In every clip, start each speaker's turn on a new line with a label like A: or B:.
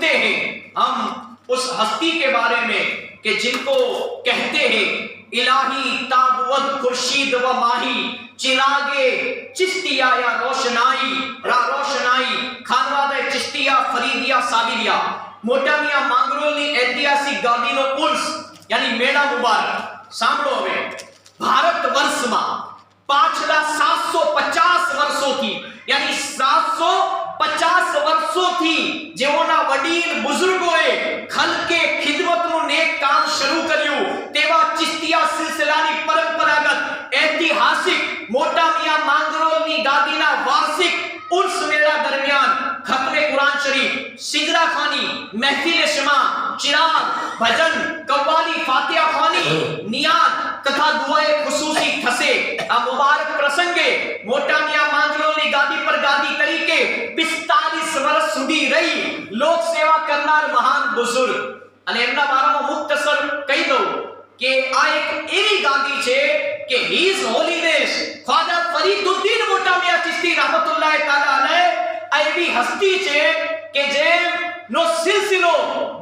A: सुनते हैं हम उस हस्ती के बारे में कि जिनको कहते हैं इलाही ताबुवत खुर्शीद व माही चिरागे चिश्तिया या रोशनाई रोशनाई खानवादे चिश्तिया फरीदिया साबिरिया मोटा मियां માંગરોળની ઐતિહાસિક ગાદીનો ઉર્સ યાની મેળા મુબારક સાંભળો હવે ભારત વર્ષમાં પાછલા 750 વર્ષોથી યાની 750 વર્ષોથી જેઓના વડીલ બુઝુર્ગોએ ખલકે ખિદમતનું નેક કામ શરૂ કર્યું તેવા ચિશ્તિયા સિલસિલાની પરંપરાગત ઐતિહાસિક મોટા મિયાં માંગરોળની ગાદીના વાર્ષિક उर्स मेला दरमियान खत्मे कुरान शरीफ सिजरा खानी महफिल शमा चिराग भजन कव्वाली फातिहा खानी नियाज तथा दुआए खुसूसी थसे आ मुबारक प्रसंगे मोटा मियां માંગરોળની ગાદી પર ગાદી તરીકે 45 વર્ષ સુધી રહી લોક સેવા કરનાર મહાન બુઝુર્ગ અને એમના બારામાં મુખ્તસર કહી દઉં કે આ એક એવી ગાદી છે કે હિઝ હોલીનેસ ખ્વાજા ફરીદુદ્દીન મોટા મિયાં ચિશ્તી रहमतुल्लाह ताला अलैह આ એવી હસ્તી છે કે જેનો સિલસિલો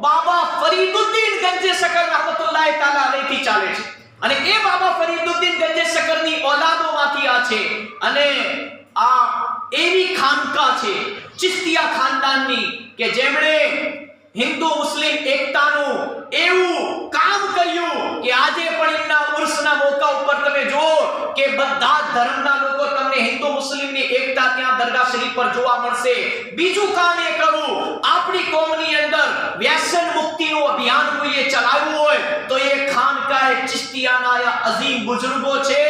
A: બાબા ફરીદુદ્દીન ગંજે શકર रहमतुल्लाह ताला अलैह થી ચાલે છે અને એ બાબા ફરીદુદ્દીન ગંજે શકરની ઓલાદોમાંથી આ છે અને આ એવી ખાનકા છે ચિશ્તિયા ખાનદાનની કે જેમણે હિન્દુ મુસ્લિમ એકતાનું એવું કામ કર્યું કે આજે પણ એમના ઉર્સના મોકા ઉપર તમે જો કે બધા ધર્મના લોકો તમને હિન્દુ મુસ્લિમની એકતા ત્યાં દરગાહ શરીફ પર જોવા મળશે બીજું કામ એ કરું આપણી કોમની અંદર વ્યસન મુક્તિનું અભિયાન કોઈએ ચલાવ્યું હોય તો એ ખાનકા ચિશ્તિયાના આ અઝીમ બુઝુર્ગો છે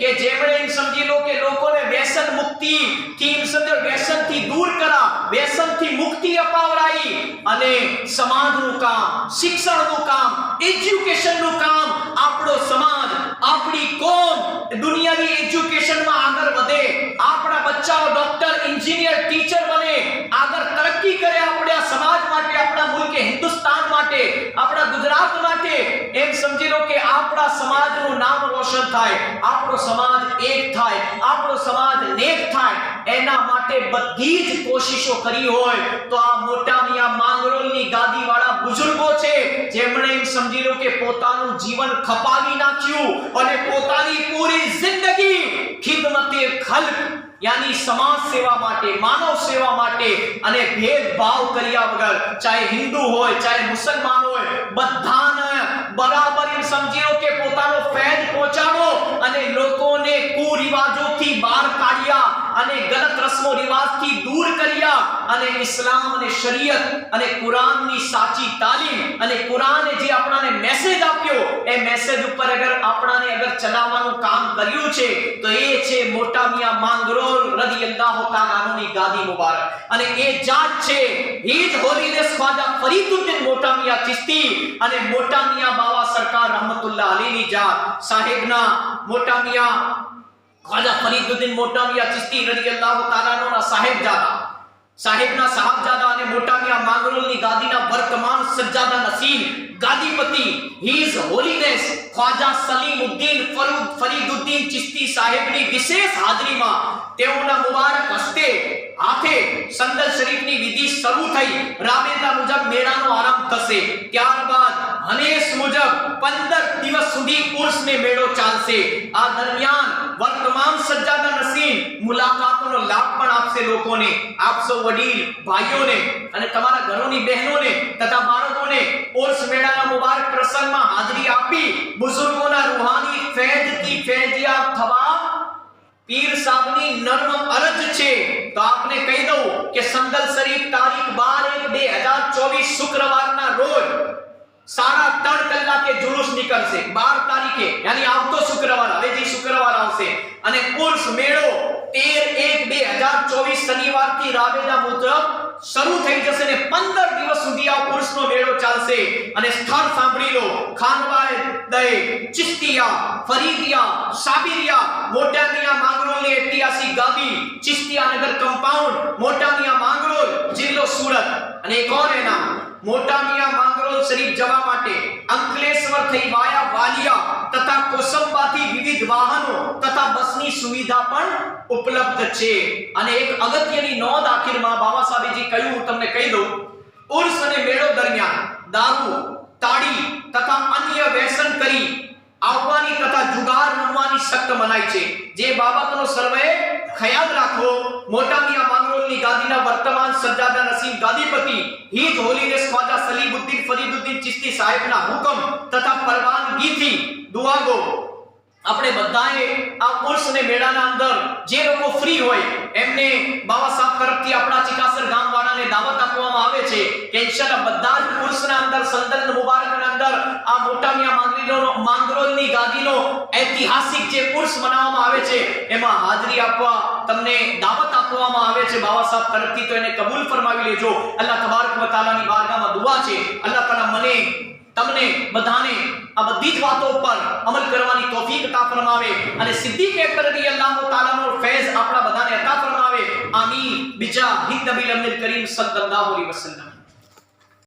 A: કે જેમણે એમ સમજી લો કે લોકોને વ્યસન મુક્તિ થી સમજો વ્યસનથી દૂર કરા વ્યસનથી મુક્તિ અપાવરાઈ અને સમાજનું કામ શિક્ષણનું કામ એજ્યુકેશનનું કામ આપણો સમાજ આપણી કોમ દુનિયાની એજ્યુકેશનમાં આગળ વધે આપણા બચ્ચાઓ ડોક્ટર એન્જિનિયર ટીચર બને આગળ તરક્કી કરે આપણે આ સમાજ માટે આપણા મુલ્ક હિન્દુસ્તાન માટે આપણા ગુજરાત માટે એમ સમજી લો કે આપણા સમાજનું નામ રોશન થાય આપણો સમાજ એક થાય આપણો સમાજ નેક થાય એના માટે બધી જ કોશિશો કરી હોય તો આ મોટા મિયાં માંગરોળની ગાદીવાળા બુઝુર્ગો છે જેમણે એમ સમજી લો કે પોતાનું જીવન ખપાવી નાખ્યું અને પોતાની પૂરી જિંદગી ખિદમતે ખલ્ક यानी समाज सेवा माटे मानव सेवा माटे અને ભેદભાવ કર્યા વગર ચાહે હિન્દુ હોય ચાહે મુસલમાન હોય બધાને બરાબર એમ સમજીઓ કે પોતાનો ફેદ પહોંચાડો અને લોકોને કુરિવાજોથી બહાર કાઢ્યા અને ગલત રસ્મો રિવાજથી દૂર કર્યા અને ઇસ્લામ અને શરીયત અને કુરાનની સાચી તાલીમ અને કુરાને જે આપણને મેસેજ આપ્યો એ મેસેજ ઉપર આપણને ચલાવવાનું કામ કર્યું છે તો એ છે મોટા મિયાં માંગરોળ રદિયલ્લાહુ તાઆલા અન્હુની ગાદી મુબારક અને એ જાત છે હિઝ હોલીનેસ ખ્વાજા ફરીદુદ્દીન મોટા મિયાં ચિશ્તી અને મોટા મિયાં બાવા સરકાર रहमतुल्लाह अलैहની જાત સાહેબના મોટા મિયાં ખ્વાજા ફરીદુદ્દીન મોટા મિયાં ચિશ્તી રદિયલ્લાહુ તાઆલા અન્હુના સાહેબના સાહબજાદા અને મોટા મિયાં માંગરોળની ગાદીના વર્તમાન સજ્જાદા નસીબ ગાદીપતિ હિઝ હોલીનેસ ખ્વાજા સલીમુદ્દીન ફરીદુદ્દીન ચિશ્તી સાહેબની વિશેષ હાજરીમાં તેઓના મુબારક હસ્તે હાથે સંદલ શરીફની વિધિ શરૂ થઈ રાબેતા મુજબ મેળાનો આરંભ થશે ત્યારબાદ હનેસ મુજબ 15 દિવસ સુધી ઉર્સને મેળો ચાલશે આ દરમિયાન વર્તમાન સજ્જાદા નસીબ મુલાકાતોનો લાભ પણ આપશે લોકોને આપ સૌ વડીલ ભાઈઓને અને તમારા ઘરોની બહેનોને તથા બાળકોને ઉર્સ મેળાના મુબારક પ્રસંગમાં હાજરી આપી બુઝુર્ગોના રૂહાની ફૈદથી ફૈદિયાબ થવા પીર સાહેબની નર્મ અરજ છે તો આપને કહી દઉં કે સંદલ શરીફ તારીખ 12/1/2024 શુક્રવારના રોજ 3:30 કલાકે જુલુસ નીકળશે 12 તારીખે યાની આવતો શુક્રવાર હવે જે શુક્રવાર આવશે અને ઉર્સ મેળો 13/1/2024 શનિવારથી રાબેતા મુજબ શરૂ થઈ જશે ને 15 દિવસ સુધી આ ઉર્સનો મેળો ચાલશે અને સ્થળ સાંભળી લો ખાનવાએ દે ચિશ્તિયા ફરીદિયા સાબિરિયા મોટા મિયાં માંગરોળની ઐતિહાસિક ગાદી ચિશ્તિયા નગર કમ્પાઉન્ડ મોટા મિયાં માંગરોળ જિલ્લો સુરત અને એક ઓર નામ મોટા મિયાં માંગરોળ શરીફ જવા માટે અંકલેશ્વર થઈ વાયા વાલિયા તથા કોસંબાથી વિવિધ વાહનો તથા બસની સુવિધા પણ ઉપલબ્ધ છે અને એક અગત્યની નોંધ આખિરમાં બાબા સાહેબજી કહ્યું હું તમને કહી દઉં ઉર્સ અને મેળો દરમિયાન દારૂ, તાળી તથા અન્ય વ્યસન કરી આવવાની તથા જુગાર રમવાની સખ્ત મનાઈ છે. જે બાબતનો સર્વે ખ્યાલ રાખવો. મોટા મિયા માંગરોળની ગાદીના વર્તમાન સજ્જાદા નસીબ ગાદીપતિ હિજ હોલીનેસ ખ્વાજા સલીમુદ્દીન ફરીદુદ્દીન ચિશ્તી સાહેબના હુકમ તથા પરવાનગીથી દુઆગો આપણે બધાએ આ ઉર્સ અને મેળાના અંદર જે લોકો ફ્રી હોય એમને બાબા સાહેબ તરફથી આપણા ચિકાસર ગામવાળાને દાવત આપવામાં આવે છે કે ઇન્શાઅલ્લાહ બધા જ ઉર્સના અંદર સંદન મુબારકના અંદર આ મોટા મિયા માંગરોળની ગાદીનો ઐતિહાસિક જે ઉર્સ મનાવવામાં આવે છે એમાં હાજરી આપવા તમને દાવત આપવામાં આવે છે બાબા સાહેબ તરફથી. તો એને કબૂલ ફરમાવી લેજો. અલ્લાહ તબારક વ તઆલાની બારગાહમાં દુઆ છે અલ્લાહ તાલા મને તમને બધાને આ બધી જ વાતો પર અમલ કરવાની તૌફીક અતા ફરમાવે અને સિદ્દીક અકબર રદિયલ્લાહુ તાલાનો ફૈઝ આપણા બધાને અતા ફરમાવે. આમીન. બિજા હિન્દ નબી અમીર કરીમ સલ્લલ્લાહુ અલૈહિ વસલ્લમ.